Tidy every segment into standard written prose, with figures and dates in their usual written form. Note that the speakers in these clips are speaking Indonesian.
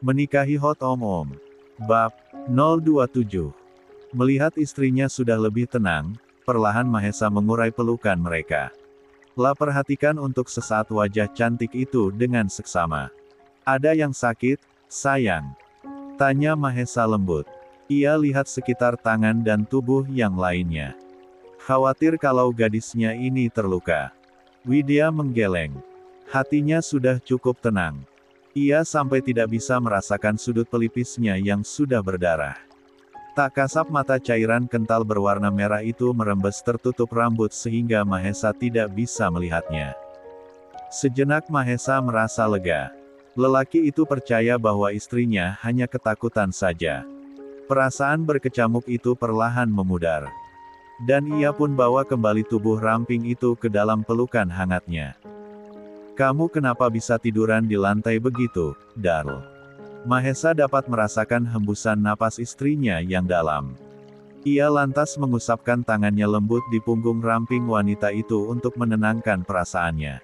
Menikahi Hot Om. Bab 027. Melihat istrinya sudah lebih tenang, perlahan Mahesa mengurai pelukan mereka. La perhatikan untuk sesaat wajah cantik itu dengan seksama. Ada yang sakit, sayang? Tanya Mahesa lembut. Ia lihat sekitar tangan dan tubuh yang lainnya. Khawatir kalau gadisnya ini terluka. Widya menggeleng. Hatinya sudah cukup tenang. Ia sampai tidak bisa merasakan sudut pelipisnya yang sudah berdarah. Tak kasat mata cairan kental berwarna merah itu merembes tertutup rambut sehingga Mahesa tidak bisa melihatnya. Sejenak Mahesa merasa lega. Lelaki itu percaya bahwa istrinya hanya ketakutan saja. Perasaan berkecamuk itu perlahan memudar. Dan ia pun bawa kembali tubuh ramping itu ke dalam pelukan hangatnya. Kamu kenapa bisa tiduran di lantai begitu, Darl? Mahesa dapat merasakan hembusan napas istrinya yang dalam. Ia lantas mengusapkan tangannya lembut di punggung ramping wanita itu untuk menenangkan perasaannya.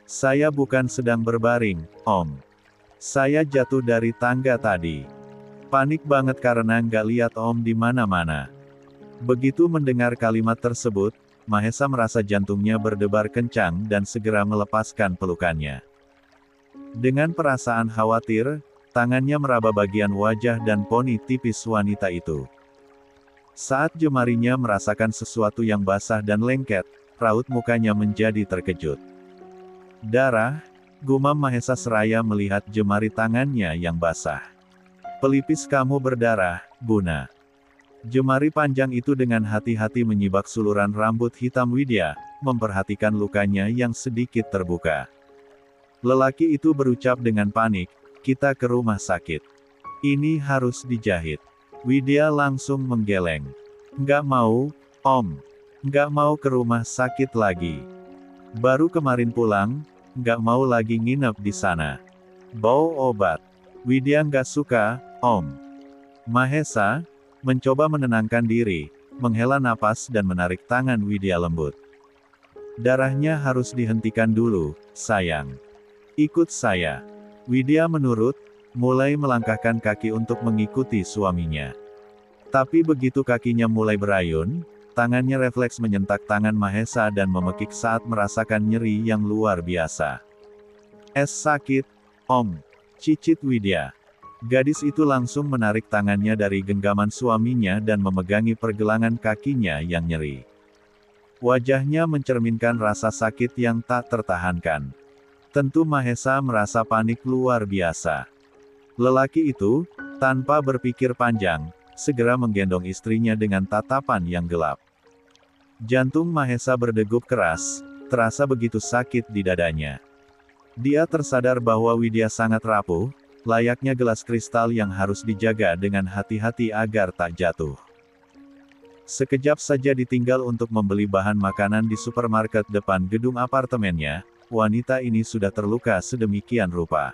Saya bukan sedang berbaring, Om. Saya jatuh dari tangga tadi. Panik banget karena nggak lihat Om di mana-mana. Begitu mendengar kalimat tersebut, Mahesa merasa jantungnya berdebar kencang dan segera melepaskan pelukannya. Dengan perasaan khawatir, tangannya meraba bagian wajah dan poni tipis wanita itu. Saat jemarinya merasakan sesuatu yang basah dan lengket, raut mukanya menjadi terkejut. Darah, gumam Mahesa seraya melihat jemari tangannya yang basah. Pelipis kamu berdarah, Buna. Jemari panjang itu dengan hati-hati menyibak suluran rambut hitam Widya, memperhatikan lukanya yang sedikit terbuka. Lelaki itu berucap dengan panik, kita ke rumah sakit. Ini harus dijahit. Widya langsung menggeleng. Nggak mau, Om. Nggak mau ke rumah sakit lagi. Baru kemarin pulang, nggak mau lagi nginep di sana. Bau obat. Widya nggak suka, Om. Mahesa mencoba menenangkan diri, menghela napas dan menarik tangan Widya lembut. Darahnya harus dihentikan dulu, sayang. Ikut saya. Widya menurut, mulai melangkahkan kaki untuk mengikuti suaminya. Tapi begitu kakinya mulai berayun, tangannya refleks menyentak tangan Mahesa dan memekik saat merasakan nyeri yang luar biasa. Es sakit, Om. Cicit Widya. Gadis itu langsung menarik tangannya dari genggaman suaminya dan memegangi pergelangan kakinya yang nyeri. Wajahnya mencerminkan rasa sakit yang tak tertahankan. Tentu Mahesa merasa panik luar biasa. Lelaki itu, tanpa berpikir panjang, segera menggendong istrinya dengan tatapan yang gelap. Jantung Mahesa berdegup keras, terasa begitu sakit di dadanya. Dia tersadar bahwa Widya sangat rapuh, layaknya gelas kristal yang harus dijaga dengan hati-hati agar tak jatuh. Sekejap saja ditinggal untuk membeli bahan makanan di supermarket depan gedung apartemennya, wanita ini sudah terluka sedemikian rupa.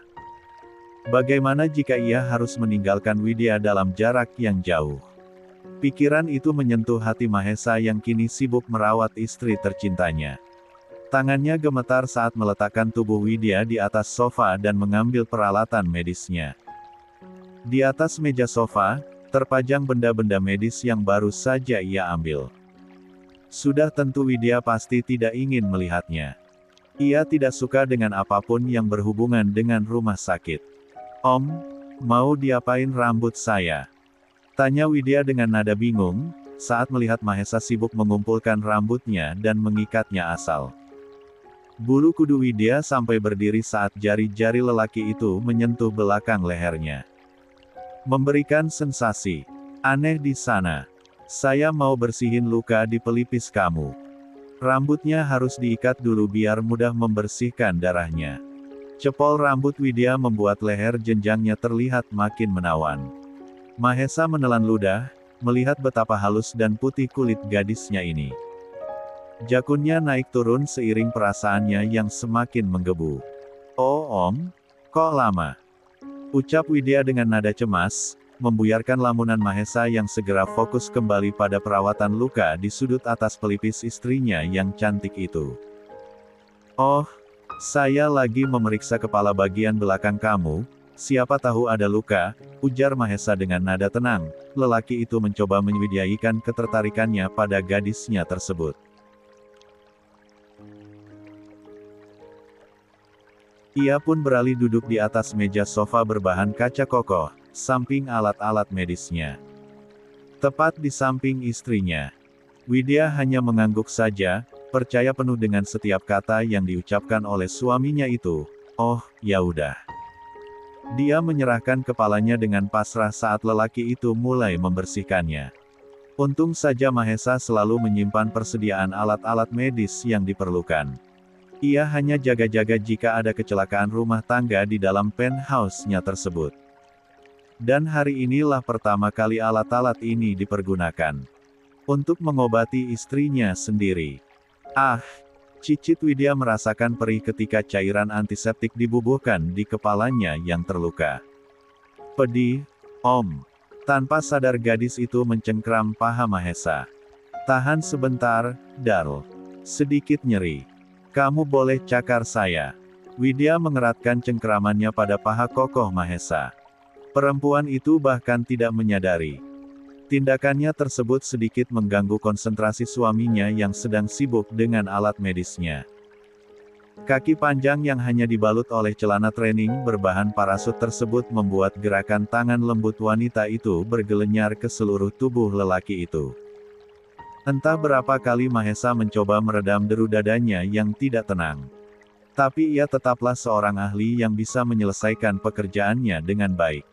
Bagaimana jika ia harus meninggalkan Widya dalam jarak yang jauh? Pikiran itu menyentuh hati Mahesa yang kini sibuk merawat istri tercintanya. Tangannya gemetar saat meletakkan tubuh Widya di atas sofa dan mengambil peralatan medisnya. Di atas meja sofa, terpajang benda-benda medis yang baru saja ia ambil. Sudah tentu Widya pasti tidak ingin melihatnya. Ia tidak suka dengan apapun yang berhubungan dengan rumah sakit. Om, mau diapain rambut saya? Tanya Widya dengan nada bingung, saat melihat Mahesa sibuk mengumpulkan rambutnya dan mengikatnya asal. Bulu kudu Widya sampai berdiri saat jari-jari lelaki itu menyentuh belakang lehernya. Memberikan sensasi aneh di sana. Saya mau bersihin luka di pelipis kamu. Rambutnya harus diikat dulu biar mudah membersihkan darahnya. Cepol rambut Widya membuat leher jenjangnya terlihat makin menawan. Mahesa menelan ludah, melihat betapa halus dan putih kulit gadisnya ini. Jakunnya naik turun seiring perasaannya yang semakin menggebu. Oh Om, kok lama? Ucap Widya dengan nada cemas, membuyarkan lamunan Mahesa yang segera fokus kembali pada perawatan luka di sudut atas pelipis istrinya yang cantik itu. Oh, saya lagi memeriksa kepala bagian belakang kamu, Siapa tahu ada luka, ujar Mahesa dengan nada tenang. Lelaki itu mencoba menywidayikan ketertarikannya pada gadisnya tersebut. Ia pun beralih duduk di atas meja sofa berbahan kaca kokoh, samping alat-alat medisnya. Tepat di samping istrinya. Widya hanya mengangguk saja, percaya penuh dengan setiap kata yang diucapkan oleh suaminya itu. Oh, ya udah. Dia menyerahkan kepalanya dengan pasrah saat lelaki itu mulai membersihkannya. Untung saja Mahesa selalu menyimpan persediaan alat-alat medis yang diperlukan. Ia hanya jaga-jaga jika ada kecelakaan rumah tangga di dalam penthouse-nya tersebut. Dan hari inilah pertama kali alat-alat ini dipergunakan untuk mengobati istrinya sendiri. Ah, cicit Widya merasakan perih ketika cairan antiseptik dibubuhkan di kepalanya yang terluka. Pedih, Om. Tanpa sadar gadis itu mencengkram paha Mahesa. Tahan sebentar, Darl. Sedikit nyeri. Kamu boleh cakar saya. Widya mengeratkan cengkeramannya pada paha kokoh Mahesa. Perempuan itu bahkan tidak menyadari. Tindakannya tersebut sedikit mengganggu konsentrasi suaminya yang sedang sibuk dengan alat medisnya. Kaki panjang yang hanya dibalut oleh celana training berbahan parasut tersebut membuat gerakan tangan lembut wanita itu bergelenyar ke seluruh tubuh lelaki itu. Entah berapa kali Mahesa mencoba meredam deru dadanya yang tidak tenang. Tapi ia tetaplah seorang ahli yang bisa menyelesaikan pekerjaannya dengan baik.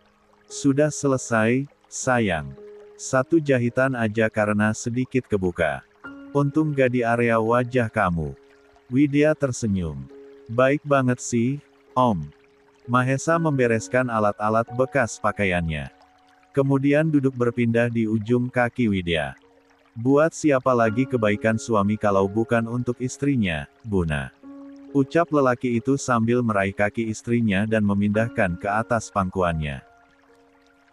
Sudah selesai, sayang. Satu jahitan aja karena sedikit kebuka. Untung gak di area wajah kamu. Widya tersenyum. Baik banget sih, Om. Mahesa membereskan alat-alat bekas pakaiannya. Kemudian duduk berpindah di ujung kaki Widya. Buat siapa lagi kebaikan suami kalau bukan untuk istrinya, Buna. Ucap lelaki itu sambil meraih kaki istrinya dan memindahkan ke atas pangkuannya.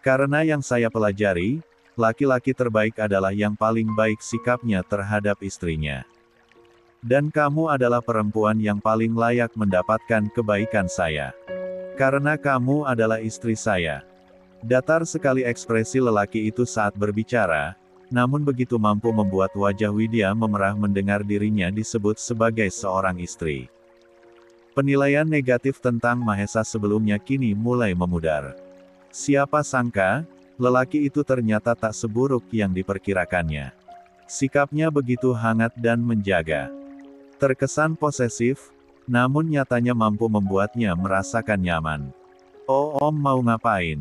Karena yang saya pelajari, laki-laki terbaik adalah yang paling baik sikapnya terhadap istrinya. Dan kamu adalah perempuan yang paling layak mendapatkan kebaikan saya. Karena kamu adalah istri saya. Datar sekali ekspresi lelaki itu saat berbicara, namun begitu mampu membuat wajah Widya memerah mendengar dirinya disebut sebagai seorang istri. Penilaian negatif tentang Mahesa sebelumnya kini mulai memudar. Siapa sangka, lelaki itu ternyata tak seburuk yang diperkirakannya. Sikapnya begitu hangat dan menjaga. Terkesan posesif, namun nyatanya mampu membuatnya merasakan nyaman. Oh, Om mau ngapain?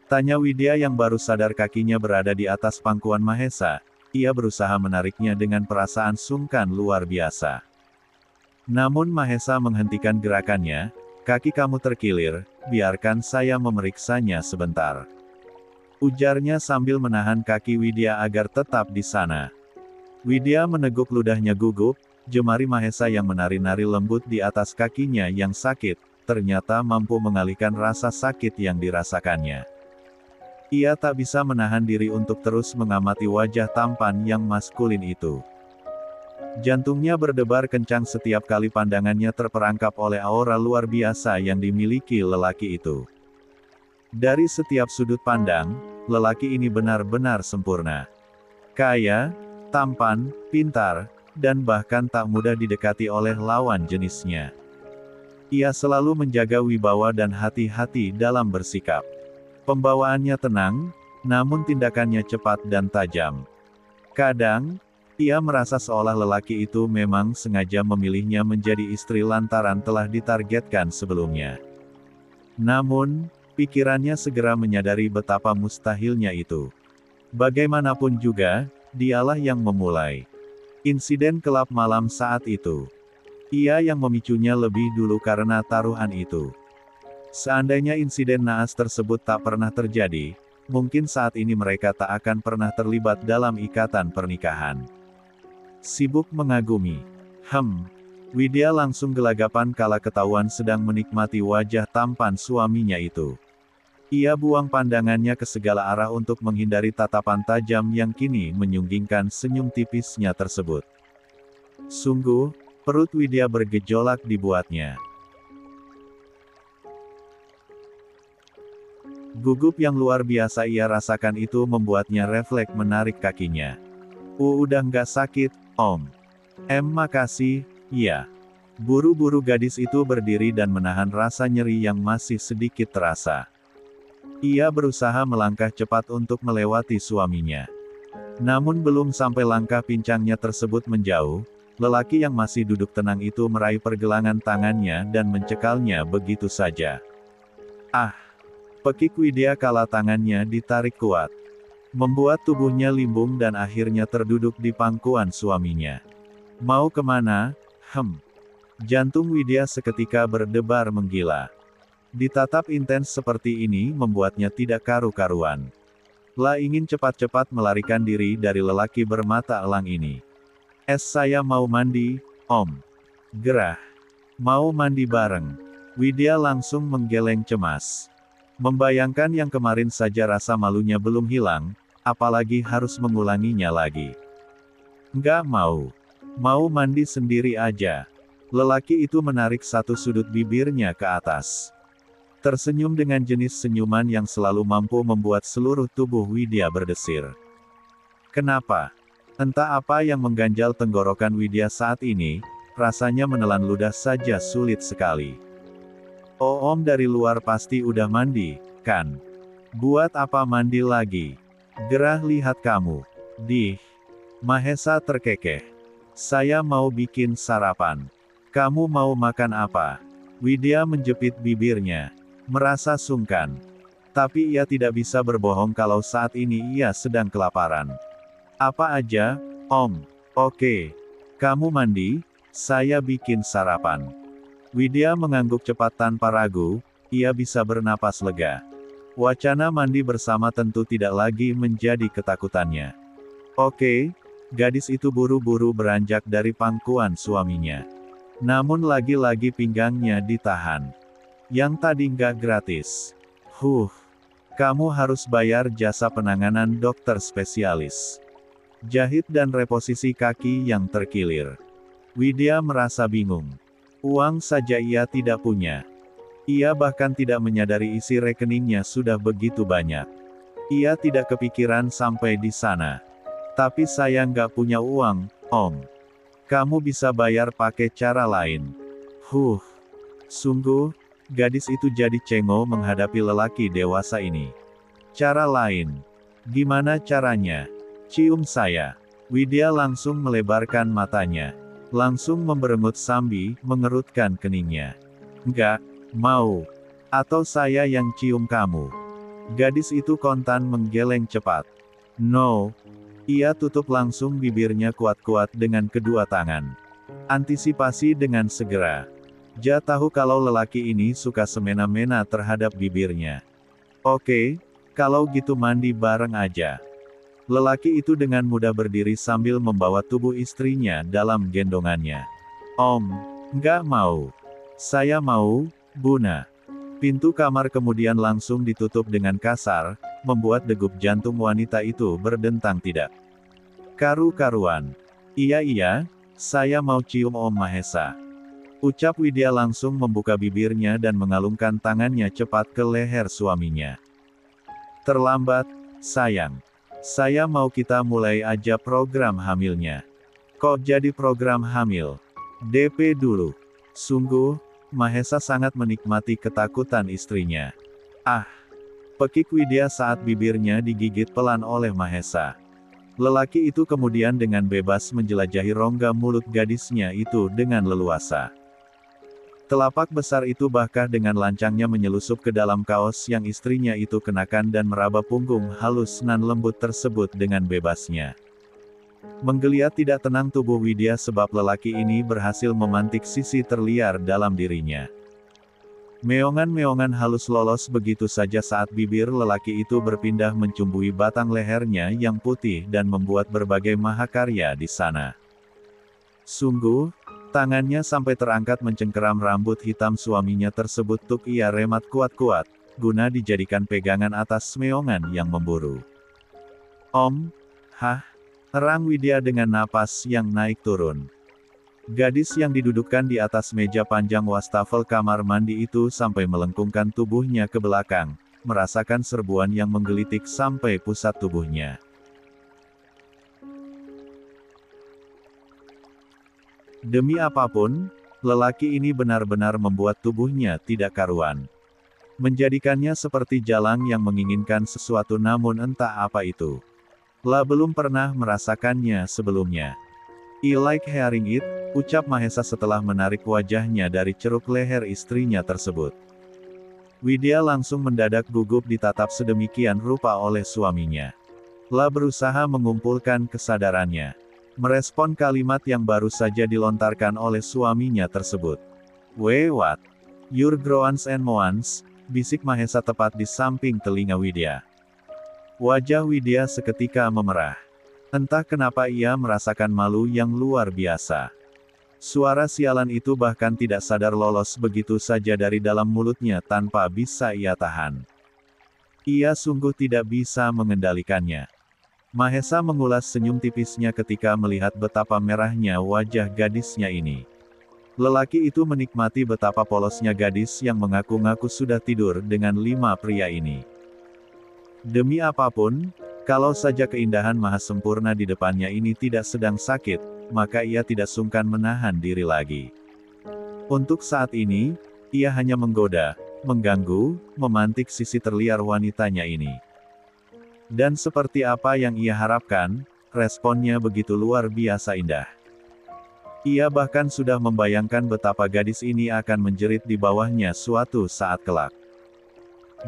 Tanya Widya yang baru sadar kakinya berada di atas pangkuan Mahesa. Ia berusaha menariknya dengan perasaan sungkan luar biasa. Namun Mahesa menghentikan gerakannya. Kaki kamu terkilir, biarkan saya memeriksanya sebentar. Ujarnya sambil menahan kaki Widya agar tetap di sana. Widya meneguk ludahnya gugup, jemari Mahesa yang menari-nari lembut di atas kakinya yang sakit, ternyata mampu mengalihkan rasa sakit yang dirasakannya. Ia tak bisa menahan diri untuk terus mengamati wajah tampan yang maskulin itu. Jantungnya berdebar kencang setiap kali pandangannya terperangkap oleh aura luar biasa yang dimiliki lelaki itu. Dari setiap sudut pandang, lelaki ini benar-benar sempurna. Kaya, tampan, pintar, dan bahkan tak mudah didekati oleh lawan jenisnya. Ia selalu menjaga wibawa dan hati-hati dalam bersikap. Pembawaannya tenang, namun tindakannya cepat dan tajam. Kadang, ia merasa seolah lelaki itu memang sengaja memilihnya menjadi istri lantaran telah ditargetkan sebelumnya. Namun, pikirannya segera menyadari betapa mustahilnya itu. Bagaimanapun juga, dialah yang memulai insiden kelab malam saat itu. Ia yang memicunya lebih dulu karena taruhan itu. Seandainya insiden naas tersebut tak pernah terjadi, mungkin saat ini mereka tak akan pernah terlibat dalam ikatan pernikahan. Sibuk mengagumi. Widya langsung gelagapan kala ketahuan sedang menikmati wajah tampan suaminya itu. Ia buang pandangannya ke segala arah untuk menghindari tatapan tajam yang kini menyunggingkan senyum tipisnya tersebut. Sungguh, perut Widya bergejolak dibuatnya. Gugup yang luar biasa ia rasakan itu membuatnya refleks menarik kakinya. Udah nggak sakit, Om. Makasih, ya. Buru-buru gadis itu berdiri dan menahan rasa nyeri yang masih sedikit terasa. Ia berusaha melangkah cepat untuk melewati suaminya. Namun belum sampai langkah pincangnya tersebut menjauh, lelaki yang masih duduk tenang itu meraih pergelangan tangannya dan mencekalnya begitu saja. Ah! Pekik Widya kala tangannya ditarik kuat. Membuat tubuhnya limbung dan akhirnya terduduk di pangkuan suaminya. Mau kemana? Jantung Widya seketika berdebar menggila. Ditatap intens seperti ini membuatnya tidak karu-karuan. Ingin cepat-cepat melarikan diri dari lelaki bermata elang ini. Saya mau mandi, Om. Gerah. Mau mandi bareng. Widya langsung menggeleng cemas. Membayangkan yang kemarin saja rasa malunya belum hilang, apalagi harus mengulanginya lagi. Nggak mau. Mau mandi sendiri aja. Lelaki itu menarik satu sudut bibirnya ke atas. Tersenyum dengan jenis senyuman yang selalu mampu membuat seluruh tubuh Widya berdesir. Kenapa? Entah apa yang mengganjal tenggorokan Widya saat ini, rasanya menelan ludah saja sulit sekali. Oh, Om dari luar pasti udah mandi, kan? Buat apa mandi lagi? Gerah lihat kamu. Mahesa terkekeh. Saya mau bikin sarapan. Kamu mau makan apa? Widya menjepit bibirnya. Merasa sungkan. Tapi ia tidak bisa berbohong kalau saat ini ia sedang kelaparan. Apa aja, Om? Oke. Kamu mandi, saya bikin sarapan. Widya mengangguk cepat tanpa ragu, ia bisa bernapas lega. Wacana mandi bersama tentu tidak lagi menjadi ketakutannya. Oke, gadis itu buru-buru beranjak dari pangkuan suaminya. Namun lagi-lagi pinggangnya ditahan. Yang tadi nggak gratis. Kamu harus bayar jasa penanganan dokter spesialis. Jahit dan reposisi kaki yang terkilir. Widya merasa bingung. Uang saja ia tidak punya. Ia bahkan tidak menyadari isi rekeningnya sudah begitu banyak. Ia tidak kepikiran sampai di sana. Tapi saya nggak punya uang, Om. Kamu bisa bayar pakai cara lain. Sungguh, gadis itu jadi cengok menghadapi lelaki dewasa ini. Cara lain? Gimana caranya? Cium saya. Widya langsung melebarkan matanya. Langsung memberengut sambil mengerutkan keningnya. Enggak, mau. Atau saya yang cium kamu. Gadis itu kontan menggeleng cepat. No. Ia tutup langsung bibirnya kuat-kuat dengan kedua tangan. Antisipasi dengan segera. Ja tahu kalau lelaki ini suka semena-mena terhadap bibirnya. Oke, kalau gitu mandi bareng aja. Lelaki itu dengan mudah berdiri sambil membawa tubuh istrinya dalam gendongannya. Om, nggak mau. Saya mau, Buna. Pintu kamar kemudian langsung ditutup dengan kasar, membuat degup jantung wanita itu berdentang tidak karu-karuan. Iya, saya mau cium Om Mahesa. Ucap Widya langsung membuka bibirnya dan mengalungkan tangannya cepat ke leher suaminya. Terlambat, sayang. Saya mau kita mulai aja program hamilnya. Kok jadi program hamil? DP dulu. Sungguh, Mahesa sangat menikmati ketakutan istrinya. Pekik Widya saat bibirnya digigit pelan oleh Mahesa. Lelaki itu kemudian dengan bebas menjelajahi rongga mulut gadisnya itu dengan leluasa. Telapak besar itu bahkan dengan lancangnya menyelusup ke dalam kaos yang istrinya itu kenakan dan meraba punggung halus nan lembut tersebut dengan bebasnya. Menggeliat tidak tenang tubuh Widya sebab lelaki ini berhasil memantik sisi terliar dalam dirinya. Meongan-meongan halus lolos begitu saja saat bibir lelaki itu berpindah mencumbui batang lehernya yang putih dan membuat berbagai mahakarya di sana. Sungguh, tangannya sampai terangkat mencengkeram rambut hitam suaminya tersebut tuk ia remat kuat-kuat, guna dijadikan pegangan atas meongan yang memburu. Om, erang Widya dengan napas yang naik turun. Gadis yang didudukkan di atas meja panjang wastafel kamar mandi itu sampai melengkungkan tubuhnya ke belakang, merasakan serbuan yang menggelitik sampai pusat tubuhnya. Demi apapun, lelaki ini benar-benar membuat tubuhnya tidak karuan. Menjadikannya seperti jalang yang menginginkan sesuatu namun entah apa itu. La belum pernah merasakannya sebelumnya. "I like hearing it," ucap Mahesa setelah menarik wajahnya dari ceruk leher istrinya tersebut. Widya langsung mendadak gugup ditatap sedemikian rupa oleh suaminya. La berusaha mengumpulkan kesadarannya. Merespon kalimat yang baru saja dilontarkan oleh suaminya tersebut. What? Your groans and moans," bisik Mahesa tepat di samping telinga Widya. Wajah Widya seketika memerah. Entah kenapa ia merasakan malu yang luar biasa. Suara sialan itu bahkan tidak sadar lolos begitu saja dari dalam mulutnya tanpa bisa ia tahan. Ia sungguh tidak bisa mengendalikannya. Mahesa mengulas senyum tipisnya ketika melihat betapa merahnya wajah gadisnya ini. Lelaki itu menikmati betapa polosnya gadis yang mengaku-ngaku sudah tidur dengan 5 pria ini. Demi apapun, kalau saja keindahan maha sempurna di depannya ini tidak sedang sakit, maka ia tidak sungkan menahan diri lagi. Untuk saat ini, ia hanya menggoda, mengganggu, memantik sisi terliar wanitanya ini. Dan seperti apa yang ia harapkan, responnya begitu luar biasa indah. Ia bahkan sudah membayangkan betapa gadis ini akan menjerit di bawahnya suatu saat kelak.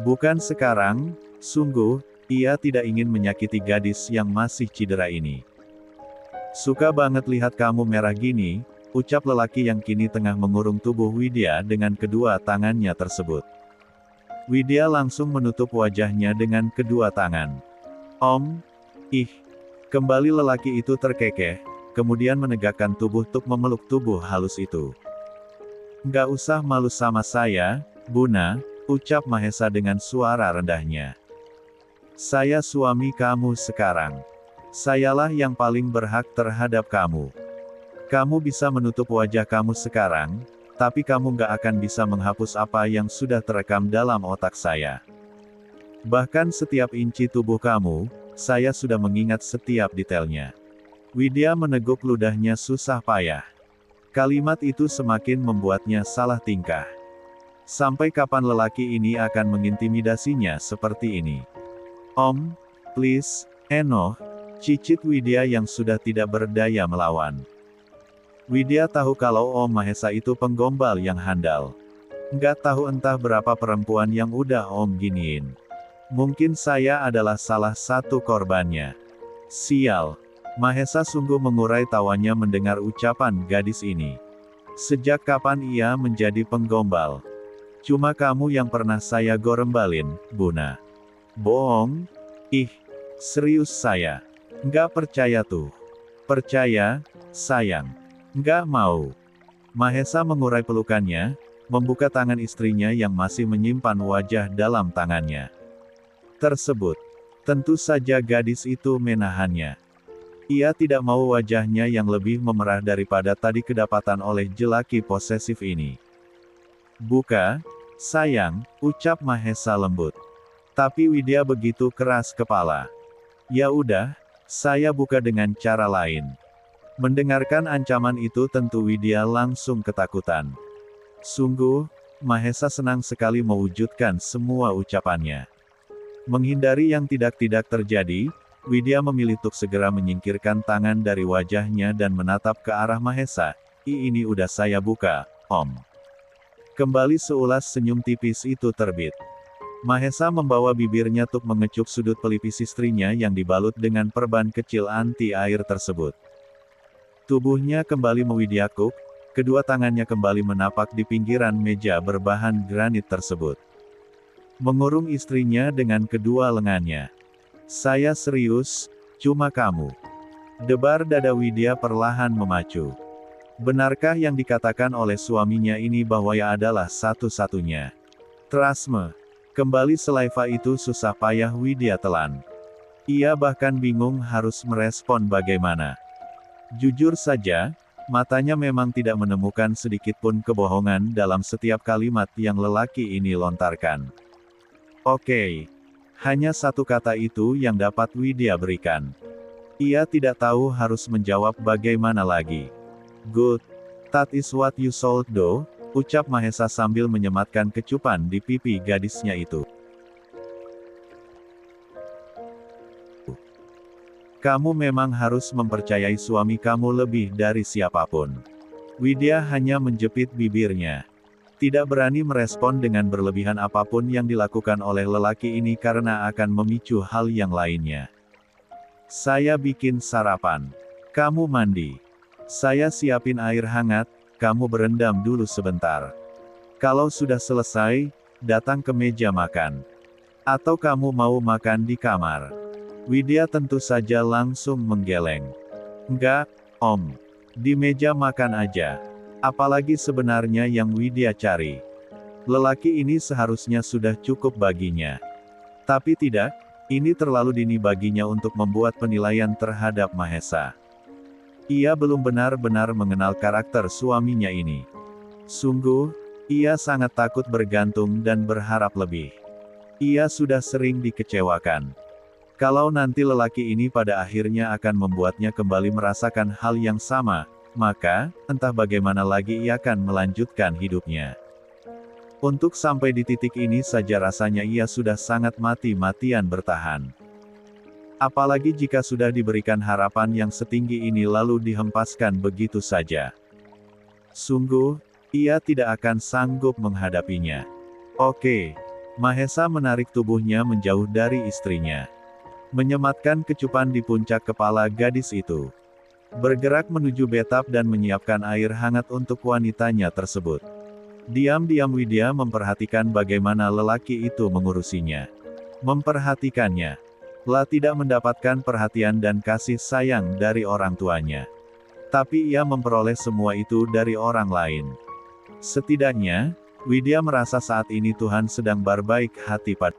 Bukan sekarang, sungguh, ia tidak ingin menyakiti gadis yang masih cedera ini. "Suka banget lihat kamu merah gini," ucap lelaki yang kini tengah mengurung tubuh Widya dengan kedua tangannya tersebut. Widya langsung menutup wajahnya dengan kedua tangan. Kembali lelaki itu terkekeh, kemudian menegakkan tubuh untuk memeluk tubuh halus itu. "Nggak usah malu sama saya, Buna," ucap Mahesa dengan suara rendahnya. "Saya suami kamu sekarang. Sayalah yang paling berhak terhadap kamu. Kamu bisa menutup wajah kamu sekarang, tapi kamu nggak akan bisa menghapus apa yang sudah terekam dalam otak saya. Bahkan setiap inci tubuh kamu, saya sudah mengingat setiap detailnya." Widya meneguk ludahnya susah payah. Kalimat itu semakin membuatnya salah tingkah. Sampai kapan lelaki ini akan mengintimidasinya seperti ini? Please, enough," cicit Widya yang sudah tidak berdaya melawan. Widya tahu kalau Om Mahesa itu penggombal yang handal. Nggak tahu entah berapa perempuan yang udah Om giniin. Mungkin saya adalah salah satu korbannya. Sial. Mahesa sungguh mengurai tawanya mendengar ucapan gadis ini. Sejak kapan ia menjadi penggombal? Cuma kamu yang pernah saya gorembalin, Buna. Bohong? Serius saya. Nggak percaya tuh. Percaya, sayang. Nggak mau. Mahesa mengurai pelukannya, membuka tangan istrinya yang masih menyimpan wajah dalam tangannya tersebut. Tentu saja gadis itu menahannya. Ia tidak mau wajahnya yang lebih memerah daripada tadi kedapatan oleh jelaki posesif ini. "Buka, sayang," ucap Mahesa lembut. Tapi Widya begitu keras kepala. "Ya udah, saya buka dengan cara lain." Mendengarkan ancaman itu tentu Widya langsung ketakutan. Sungguh, Mahesa senang sekali mewujudkan semua ucapannya. Menghindari yang tidak-tidak terjadi, Widya memilih untuk segera menyingkirkan tangan dari wajahnya dan menatap ke arah Mahesa. Ini udah saya buka, Om." Kembali seulas senyum tipis itu terbit. Mahesa membawa bibirnya untuk mengecup sudut pelipis istrinya yang dibalut dengan perban kecil anti air tersebut. Tubuhnya kembali mewidyakuk, kedua tangannya kembali menapak di pinggiran meja berbahan granit tersebut. Mengurung istrinya dengan kedua lengannya. "Saya serius, cuma kamu." Debar dada Widya perlahan memacu. Benarkah yang dikatakan oleh suaminya ini bahwa ia adalah satu-satunya? Trust me. Kembali selaiva itu susah payah Widya telan. Ia bahkan bingung harus merespon bagaimana. Jujur saja, matanya memang tidak menemukan sedikit pun kebohongan dalam setiap kalimat yang lelaki ini lontarkan. Oke. Hanya satu kata itu yang dapat Widya berikan. Ia tidak tahu harus menjawab bagaimana lagi. Good. That is what you should do, ucap Mahesa sambil menyematkan kecupan di pipi gadisnya itu. Kamu memang harus mempercayai suami kamu lebih dari siapapun. Widya hanya menjepit bibirnya. Tidak berani merespon dengan berlebihan apapun yang dilakukan oleh lelaki ini karena akan memicu hal yang lainnya. Saya bikin sarapan. Kamu mandi. Saya siapin air hangat, kamu berendam dulu sebentar. Kalau sudah selesai, datang ke meja makan. Atau kamu mau makan di kamar? Widya tentu saja langsung menggeleng. Enggak, Om. Di meja makan aja. Apalagi sebenarnya yang Widya cari. Lelaki ini seharusnya sudah cukup baginya. Tapi tidak, ini terlalu dini baginya untuk membuat penilaian terhadap Mahesa. Ia belum benar-benar mengenal karakter suaminya ini. Sungguh, ia sangat takut bergantung dan berharap lebih. Ia sudah sering dikecewakan. Kalau nanti lelaki ini pada akhirnya akan membuatnya kembali merasakan hal yang sama, maka, entah bagaimana lagi ia akan melanjutkan hidupnya. Untuk sampai di titik ini saja rasanya ia sudah sangat mati-matian bertahan. Apalagi jika sudah diberikan harapan yang setinggi ini lalu dihempaskan begitu saja. Sungguh, ia tidak akan sanggup menghadapinya. Oke. Mahesa menarik tubuhnya menjauh dari istrinya. Menyematkan kecupan di puncak kepala gadis itu. Bergerak menuju bathtub dan menyiapkan air hangat untuk wanitanya tersebut. Diam-diam Widya memperhatikan bagaimana lelaki itu mengurusinya. Memperhatikannya. Lah tidak mendapatkan perhatian dan kasih sayang dari orang tuanya. Tapi ia memperoleh semua itu dari orang lain. Setidaknya, Widya merasa saat ini Tuhan sedang berbaik hati pada